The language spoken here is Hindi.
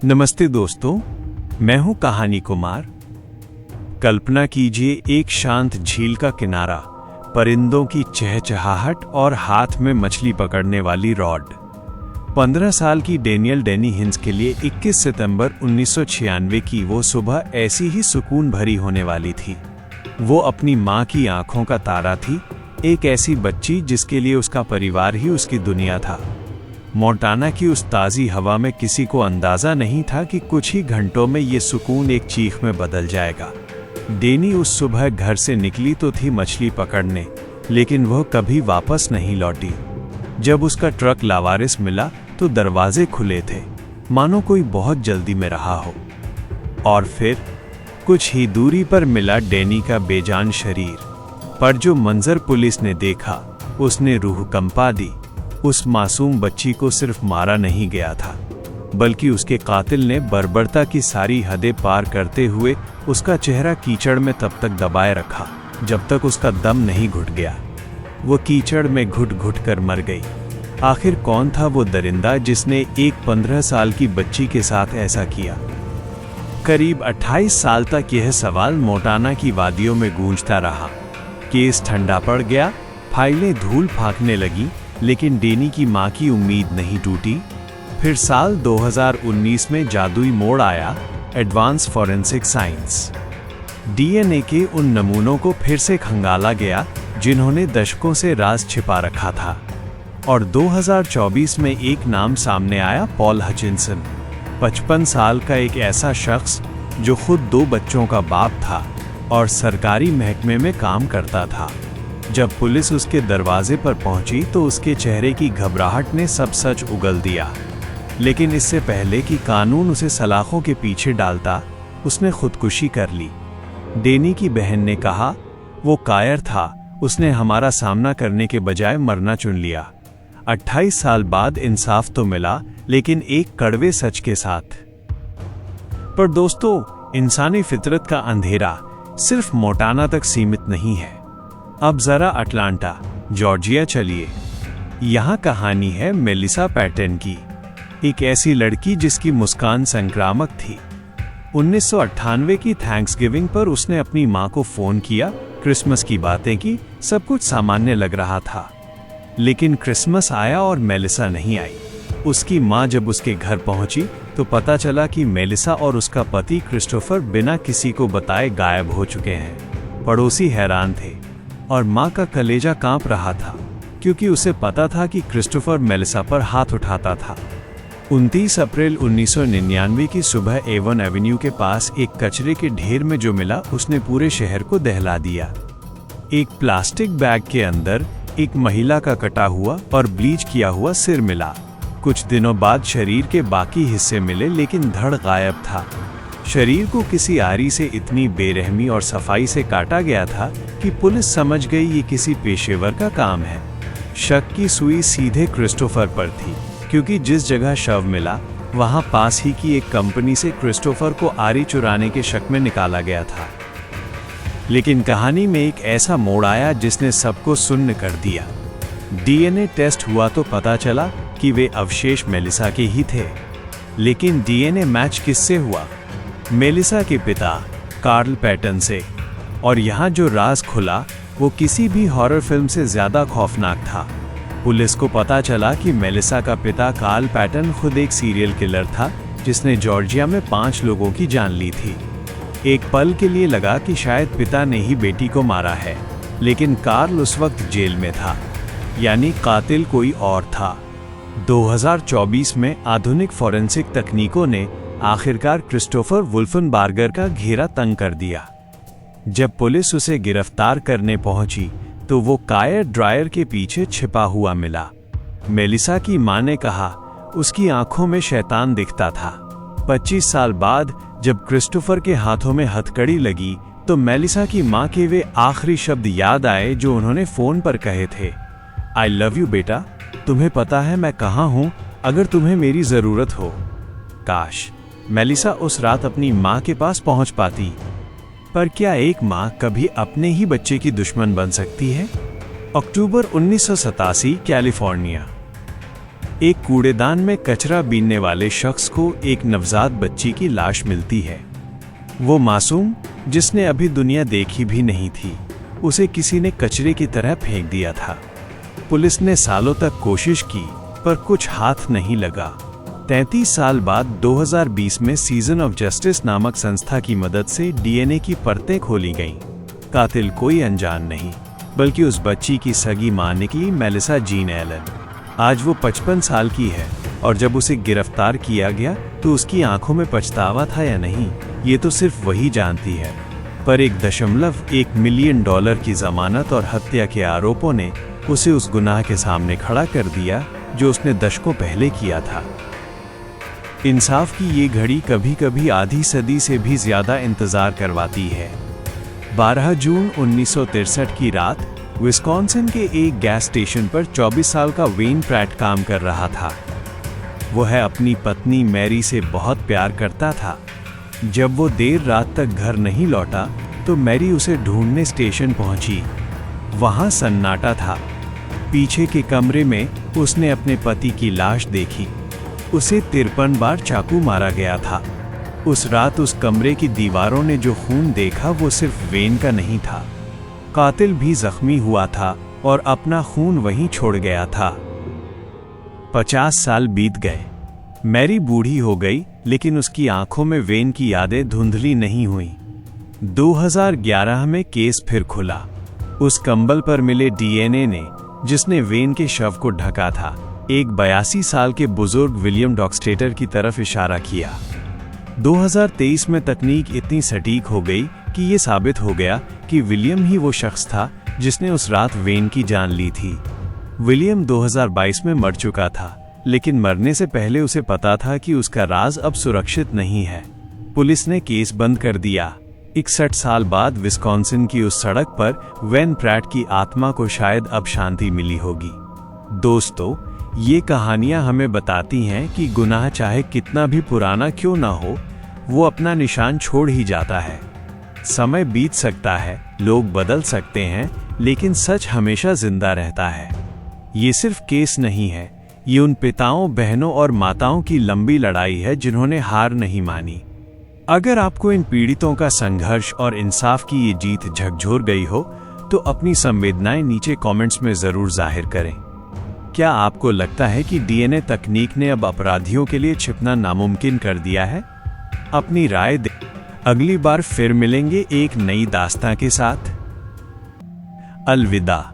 नमस्ते दोस्तों, मैं हूं कहानी कुमार। कल्पना कीजिए एक शांत झील का किनारा, परिंदों की चहचहाहट और हाथ में मछली पकड़ने वाली रॉड। 15 साल की डेनियल डेनी हिंस के लिए 21 सितंबर 1996 की वो सुबह ऐसी ही सुकून भरी होने वाली थी। वो अपनी माँ की आंखों का तारा थी, एक ऐसी बच्ची जिसके लिए उसका परिवार ही उसकी दुनिया था। मोंटाना की उस ताज़ी हवा में किसी को अंदाज़ा नहीं था कि कुछ ही घंटों में ये सुकून एक चीख में बदल जाएगा। डेनी उस सुबह घर से निकली तो थी मछली पकड़ने, लेकिन वह कभी वापस नहीं लौटी। जब उसका ट्रक लावारिस मिला तो दरवाजे खुले थे, मानो कोई बहुत जल्दी में रहा हो। और फिर कुछ ही दूरी पर मिला डेनी का बेजान शरीर। पर जो मंजर पुलिस ने देखा, उसने रूह कंपा दी। उस मासूम बच्ची को सिर्फ मारा नहीं गया था, बल्कि उसके कातिल ने बर्बरता की सारी हदें पार करते हुए उसका चेहरा कीचड़ में तब तक दबाए रखा जब तक उसका दम नहीं घुट गया। वो कीचड़ में घुट घुट कर मर गई। आखिर कौन था वो दरिंदा जिसने एक 15 साल की बच्ची के साथ ऐसा किया? करीब 28 साल तक यह सवाल मोंटाना की वादियों में गूंजता रहा। केस ठंडा पड़ गया, फाइलें धूल फांकने लगी, लेकिन डेनी की मां की उम्मीद नहीं टूटी। फिर साल 2019 में जादुई मोड़ आया, एडवांस फॉरेंसिक साइंस। डीएनए के उन नमूनों को फिर से खंगाला गया जिन्होंने दशकों से राज छिपा रखा था। और 2024 में एक नाम सामने आया, पॉल हचिंसन। 55 साल का एक ऐसा शख्स जो खुद 2 बच्चों का बाप था और सरकारी महकमे में काम करता था। जब पुलिस उसके दरवाजे पर पहुंची तो उसके चेहरे की घबराहट ने सब सच उगल दिया। लेकिन इससे पहले कि कानून उसे सलाखों के पीछे डालता, उसने खुदकुशी कर ली। डेनी की बहन ने कहा, वो कायर था, उसने हमारा सामना करने के बजाय मरना चुन लिया। 28 साल बाद इंसाफ तो मिला, लेकिन एक कड़वे सच के साथ। पर दोस्तों, इंसानी फितरत का अंधेरा सिर्फ मोंटाना तक सीमित नहीं है। अब जरा अटलांटा, जॉर्जिया चलिए। यहाँ कहानी है मेलिसा पैटन की, एक ऐसी लड़की जिसकी मुस्कान संक्रामक थी। 1998 की थैंक्सगिविंग पर उसने अपनी माँ को फोन किया, क्रिसमस की बातें की, सब कुछ सामान्य लग रहा था। लेकिन क्रिसमस आया और मेलिसा नहीं आई। उसकी माँ जब उसके घर पहुंची तो पता चला कि मेलिसा और उसका पति क्रिस्टोफर बिना किसी को बताए गायब हो चुके हैं। पड़ोसी हैरान थे और माँ का कलेजा कांप रहा था, क्योंकि उसे पता था कि क्रिस्टोफर मेलिसा पर हाथ उठाता था। 29 अप्रैल 1999 की सुबह एवन एवेन्यू के पास एक कचरे के ढेर में जो मिला, उसने पूरे शहर को दहला दिया। एक प्लास्टिक बैग के अंदर एक महिला का कटा हुआ और ब्लीच किया हुआ सिर मिला। कुछ दिनों बाद शरीर के बाकी हिस्से मिले, लेकिन धड़ गायब था। शरीर को किसी आरी से इतनी बेरहमी और सफाई से काटा गया था कि पुलिस समझ गई ये किसी पेशेवर का काम है। शक की सुई सीधे क्रिस्टोफर पर थी, क्योंकि जिस जगह शव मिला वहां पास ही की एक कंपनी से क्रिस्टोफर को आरी चुराने के शक में निकाला गया था। लेकिन कहानी में एक ऐसा मोड़ आया जिसने सबको सुन्न कर दिया। डीएनए टेस्ट हुआ तो पता चला कि वे अवशेष मेलिसा के ही थे। लेकिन डीएनए मैच किससे हुआ? मेलिसा के पिता कार्ल पैटन से। और यहाँ जो राज खुला वो किसी भी हॉरर फिल्म से ज्यादा खौफनाक था। पुलिस को पता चला कि मेलिसा का पिता कार्ल पैटन खुद एक सीरियल किलर था, जिसने जॉर्जिया में 5 लोगों की जान ली थी। एक पल के लिए लगा कि शायद पिता ने ही बेटी को मारा है, लेकिन कार्ल उस वक्त जेल में था, यानी कातिल कोई और था। 2024 में आधुनिक फॉरेंसिक तकनीकों ने आखिरकार क्रिस्टोफर वुल्फनबार्गर का घेरा तंग कर दिया। जब पुलिस उसे गिरफ्तार करने पहुंची तो वो कायर ड्रायर के पीछे छिपा हुआ मिला। मेलिसा की मां ने कहा, उसकी आंखों में शैतान दिखता था। 25 साल बाद जब क्रिस्टोफर के हाथों में हथकड़ी लगी तो मेलिसा की मां के वे आखिरी शब्द याद आए जो उन्होंने फोन पर कहे थे, आई लव यू बेटा, तुम्हें पता है मैं कहाँ हूँ अगर तुम्हें मेरी जरूरत हो। काश मेलिसा उस रात अपनी माँ के पास पहुँच पाती। पर क्या एक माँ कभी अपने ही बच्चे की दुश्मन बन सकती है? अक्टूबर 1987, कैलिफोर्निया। एक कूड़ेदान में कचरा बीनने वाले शख्स को एक नवजात बच्ची की लाश मिलती है। वो मासूम, जिसने अभी दुनिया देखी भी नहीं थी, उसे किसी ने कचरे की तरह फेंक दिया था। पुलिस ने सालों तक कोशिश की, पर कुछ हाथ नहीं लगा। 33 साल बाद 2020 में सीजन ऑफ जस्टिस नामक संस्था की मदद से डीएनए की परतें खोली गईं। कातिल कोई अनजान नहीं, बल्कि उस बच्ची की सगी मां निकली, मेलिसा जीन एलन। आज वो 55 साल की है, और जब उसे गिरफ्तार किया गया तो उसकी आंखों में पछतावा था या नहीं, ये तो सिर्फ वही जानती है। पर $1.1 मिलियन की जमानत और हत्या के आरोपों ने उसे उस गुनाह के सामने खड़ा कर दिया जो उसने दशकों पहले किया था। इंसाफ की ये घड़ी कभी कभी आधी सदी से भी ज्यादा इंतजार करवाती है। 12 जून 1963 की रात विस्कॉन्सिन के एक गैस स्टेशन पर 24 साल का वेन प्रैट काम कर रहा था। वह अपनी पत्नी मैरी से बहुत प्यार करता था। जब वो देर रात तक घर नहीं लौटा तो मैरी उसे ढूंढने स्टेशन पहुंची। वहां सन्नाटा था। पीछे के कमरे में उसने अपने पति की लाश देखी। उसे 53 बार चाकू मारा गया था। उस रात उस कमरे की दीवारों ने जो खून देखा वो सिर्फ वेन का नहीं था। कातिल भी जख्मी हुआ था और अपना खून वहीं छोड़ गया था। 50 साल बीत गए। मैरी बूढ़ी हो गई, लेकिन उसकी आंखों में वेन की यादें धुंधली नहीं हुई। 2011 में केस फिर खुला। उस कंबल पर मिले डीएनए ने, जिसने वेन के शव को ढका था, एक 82 साल के बुजुर्ग विलियम डॉक्स्टेटर की तरफ इशारा किया। 2023 में तकनीक इतनी सटीक हो गई कि ये साबित हो गया कि विलियम ही वो शख्स था जिसने उस रात वेन की जान ली थी। विलियम 2022 में मर चुका था, लेकिन मरने से पहले उसे पता था कि उसका राज अब सुरक्षित नहीं है। पुलिस ने केस बंद कर दिया। 61 साल बाद विस्कॉन्सिन की उस सड़क पर वेन प्रैट की आत्मा को शायद अब शांति मिली होगी। दोस्तों, ये कहानियां हमें बताती हैं कि गुनाह चाहे कितना भी पुराना क्यों ना हो, वो अपना निशान छोड़ ही जाता है। समय बीत सकता है, लोग बदल सकते हैं, लेकिन सच हमेशा जिंदा रहता है। ये सिर्फ केस नहीं है, ये उन पिताओं, बहनों और माताओं की लंबी लड़ाई है जिन्होंने हार नहीं मानी। अगर आपको इन पीड़ितों का संघर्ष और इंसाफ की ये जीत झकझोर गई हो, तो अपनी संवेदनाएं नीचे कमेंट्स में जरूर जाहिर करें। क्या आपको लगता है कि डीएनए तकनीक ने अब अपराधियों के लिए छिपना नामुमकिन कर दिया है? अपनी राय दें। अगली बार फिर मिलेंगे एक नई दास्तां के साथ। अलविदा।